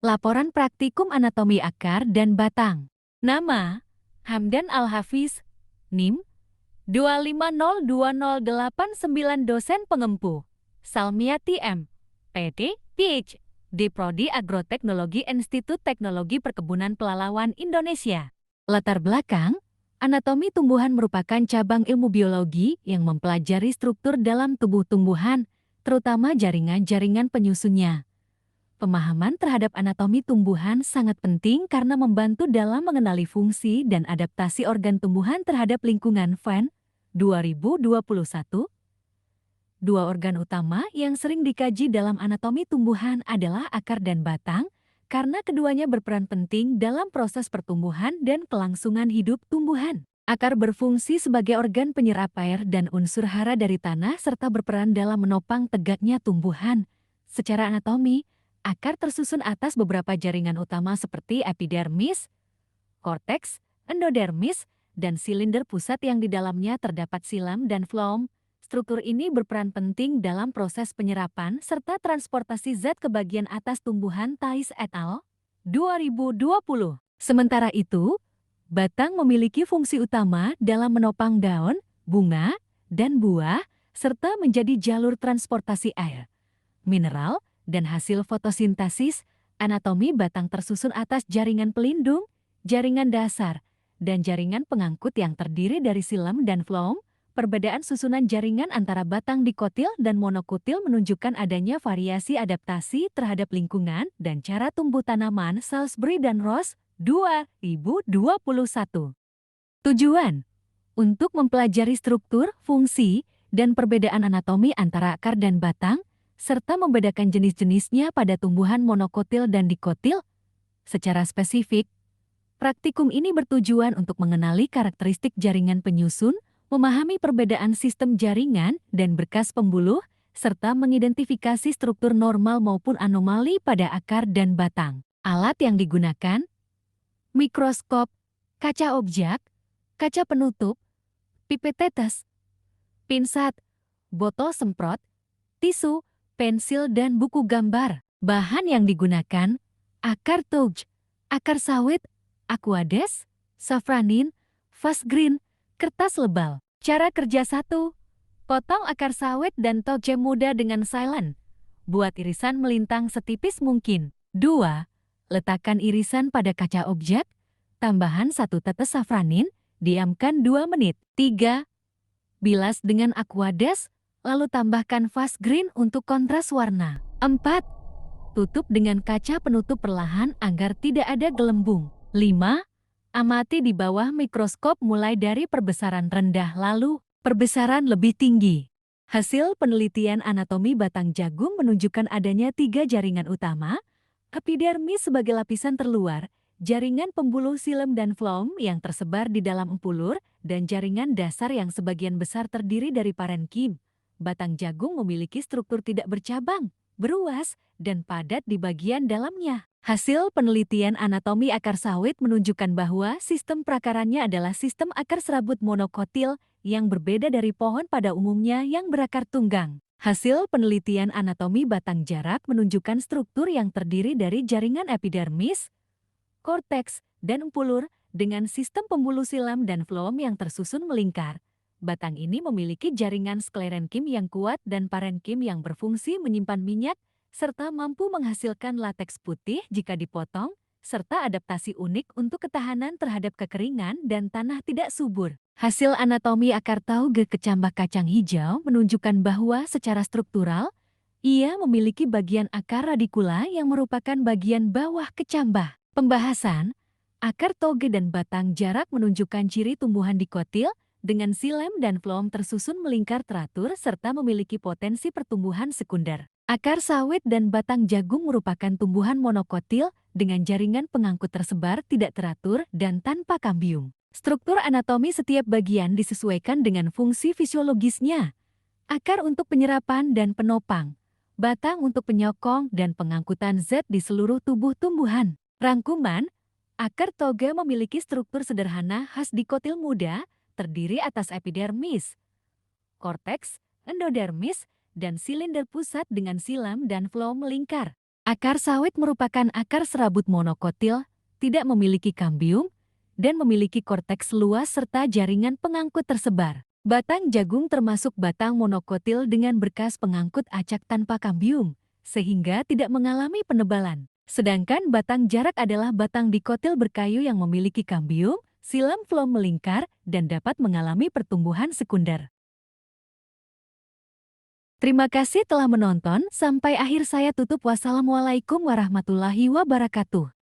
Laporan Praktikum Anatomi Akar dan Batang. Nama, Hamdan Al-Hafiz, NIM, 2502089 Dosen Pengempu, Salmiati M, PD, PhD Prodi Agroteknologi Institut Teknologi Perkebunan Pelalawan Indonesia. Latar belakang, anatomi tumbuhan merupakan cabang ilmu biologi yang mempelajari struktur dalam tubuh tumbuhan, terutama jaringan-jaringan penyusunnya. Pemahaman terhadap anatomi tumbuhan sangat penting karena membantu dalam mengenali fungsi dan adaptasi organ tumbuhan terhadap lingkungan. Van 2021. Dua organ utama yang sering dikaji dalam anatomi tumbuhan adalah akar dan batang, karena keduanya berperan penting dalam proses pertumbuhan dan kelangsungan hidup tumbuhan. Akar berfungsi sebagai organ penyerap air dan unsur hara dari tanah serta berperan dalam menopang tegaknya tumbuhan. Secara anatomi, akar tersusun atas beberapa jaringan utama seperti epidermis, korteks, endodermis, dan silinder pusat yang di dalamnya terdapat silam dan floem. Struktur ini berperan penting dalam proses penyerapan serta transportasi zat ke bagian atas tumbuhan. Thais et al. 2020. Sementara itu, batang memiliki fungsi utama dalam menopang daun, bunga, dan buah, serta menjadi jalur transportasi air, mineral, dan hasil fotosintesis. Anatomi batang tersusun atas jaringan pelindung, jaringan dasar, dan jaringan pengangkut yang terdiri dari silam dan floem. Perbedaan susunan jaringan antara batang dikotil dan monokotil menunjukkan adanya variasi adaptasi terhadap lingkungan dan cara tumbuh tanaman. Salisbury dan Ross, 2021. Tujuan: untuk mempelajari struktur, fungsi, dan perbedaan anatomi antara akar dan batang, serta membedakan jenis-jenisnya pada tumbuhan monokotil dan dikotil. Secara spesifik, praktikum ini bertujuan untuk mengenali karakteristik jaringan penyusun, memahami perbedaan sistem jaringan dan berkas pembuluh, serta mengidentifikasi struktur normal maupun anomali pada akar dan batang. Alat yang digunakan: mikroskop, kaca objek, kaca penutup, pipet tetes, pinsat, botol semprot, tisu, pensil, dan buku gambar. Bahan yang digunakan: akar touge, akar sawit, aquades, safranin, fast green, kertas lebal. Cara kerja 1. Potong akar sawit dan touge muda dengan silen. Buat irisan melintang setipis mungkin. 2. Letakkan irisan pada kaca objek, tambahan 1 tetes safranin, diamkan 2 menit. 3. Bilas dengan aquades, lalu tambahkan fast green untuk kontras warna. 4. Tutup dengan kaca penutup perlahan agar tidak ada gelembung. 5. Amati di bawah mikroskop mulai dari perbesaran rendah lalu perbesaran lebih tinggi. Hasil penelitian anatomi batang jagung menunjukkan adanya 3 jaringan utama: epidermis sebagai lapisan terluar, jaringan pembuluh silem dan floem yang tersebar di dalam empulur, dan jaringan dasar yang sebagian besar terdiri dari parenkim. Batang jagung memiliki struktur tidak bercabang, beruas, dan padat di bagian dalamnya. Hasil penelitian anatomi akar sawit menunjukkan bahwa sistem prakarannya adalah sistem akar serabut monokotil yang berbeda dari pohon pada umumnya yang berakar tunggang. Hasil penelitian anatomi batang jarak menunjukkan struktur yang terdiri dari jaringan epidermis, korteks, dan empulur dengan sistem pembuluh silam dan floem yang tersusun melingkar. Batang ini memiliki jaringan sklerenkim yang kuat dan parenkim yang berfungsi menyimpan minyak, serta mampu menghasilkan lateks putih jika dipotong, serta adaptasi unik untuk ketahanan terhadap kekeringan dan tanah tidak subur. Hasil anatomi akar tauge kecambah kacang hijau menunjukkan bahwa secara struktural, ia memiliki bagian akar radikula yang merupakan bagian bawah kecambah. Pembahasan: akar toge dan batang jarak menunjukkan ciri tumbuhan dikotil dengan silem dan floem tersusun melingkar teratur serta memiliki potensi pertumbuhan sekunder. Akar sawit dan batang jagung merupakan tumbuhan monokotil dengan jaringan pengangkut tersebar tidak teratur dan tanpa kambium. Struktur anatomi setiap bagian disesuaikan dengan fungsi fisiologisnya. Akar untuk penyerapan dan penopang, batang untuk penyokong dan pengangkutan zat di seluruh tubuh tumbuhan. Rangkuman: akar toge memiliki struktur sederhana khas dikotil muda, terdiri atas epidermis, korteks, endodermis, dan silinder pusat dengan silam dan floem melingkar. Akar sawit merupakan akar serabut monokotil, tidak memiliki kambium, dan memiliki korteks luas serta jaringan pengangkut tersebar. Batang jagung termasuk batang monokotil dengan berkas pengangkut acak tanpa kambium, sehingga tidak mengalami penebalan. Sedangkan batang jarak adalah batang dikotil berkayu yang memiliki kambium, silam floem melingkar, dan dapat mengalami pertumbuhan sekunder. Terima kasih telah menonton, sampai akhir saya tutup. Wassalamualaikum warahmatullahi wabarakatuh.